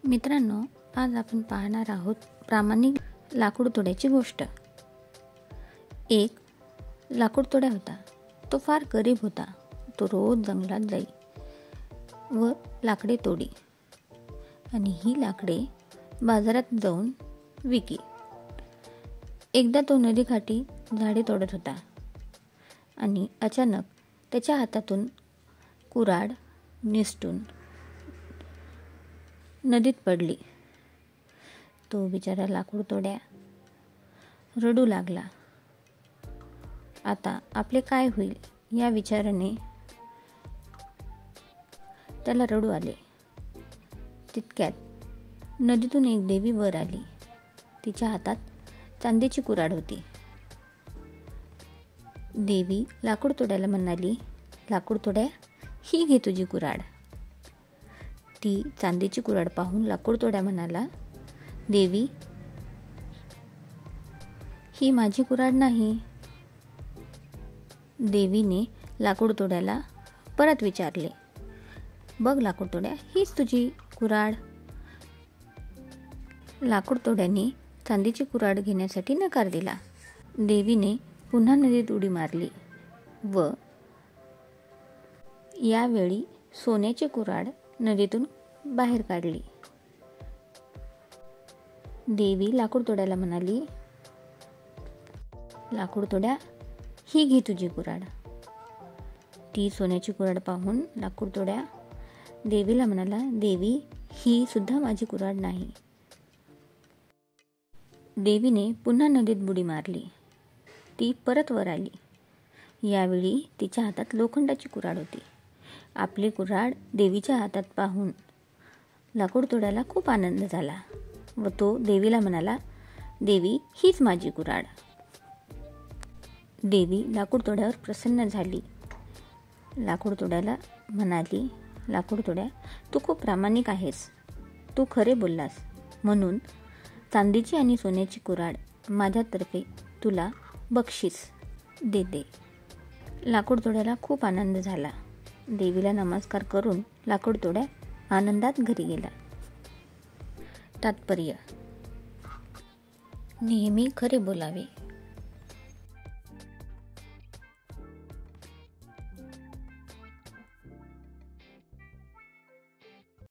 मित्रांनो, आज आपण पाहणार आहोत प्रामाणिक लाकूड तोड्याची गोष्ट. एक लाकूड तोड्या होता. तो फार गरीब होता. तो रोज जंगलात जाई व लाकडे तोडी आणि ही लाकडे बाजारात जाऊन विकी. एकदा तो नदीकाठी झाडे तोडत होता आणि अचानक त्याच्या हातातून कुऱ्हाड निसटून नदीत पडली. तो बिचारा लाकूड तोड्या रडू लागला. आता आपले काय होईल या विचाराने त्याला रडू आले. तितक्यात नदीतून एक देवी वर आली. तिच्या हातात चांदीची कुऱ्हाड होती. देवी लाकूड तोड्याला म्हणाली, लाकूड तोड्या, ही घे तुझी कुऱ्हाड. ती चांदीची कुऱ्हाड पाहून लाकूड तोड्या म्हणाला, देवी, ही माझी कुऱ्हाड नाही. देवीने लाकूड तोड्याला परत विचारले, बघ लाकूड तोड्या, हीच तुझी कुऱ्हाड. लाकूड तोड्याने चांदीची कुऱ्हाड घेण्यासाठी नकार दिला. देवीने पुन्हा नदीत उडी मारली व यावेळी सोन्याची कुऱ्हाड नदीतून बाहेर काढली. देवी लाकूड तोड्याला म्हणाली, लाकूड तोड्या, ही घे तुझी कुऱ्हाड. ती सोन्याची कुऱ्हाड पाहून लाकूड तोड्या देवीला म्हणाला, देवी, ही सुद्धा माझी कुऱ्हाड नाही. देवीने पुन्हा नदीत बुडी मारली. ती परत वर आली. यावेळी तिच्या हातात लोखंडाची कुऱ्हाड होती. आपली कुऱ्हाड देवीच्या हातात पाहून लाकूड तोड्याला खूप आनंद झाला व तो देवीला म्हणाला, देवी, हीच माझी कुऱ्हाड. देवी लाकूड तोड्यावर प्रसन्न झाली. लाकूड तोड्याला म्हणाली, लाकूड तोड्या, तू खूप प्रामाणिक आहेस. तू खरे बोललास म्हणून चांदीची आणि सोन्याची कुऱ्हाड माझ्यातर्फे तुला बक्षीस देते. लाकूड तोड्याला खूप आनंद झाला. देवीला नमस्कार करून लाकूड तोड्या आनंदात घरी गेला. तात्पर्य: नेहमी खरे बोलावे.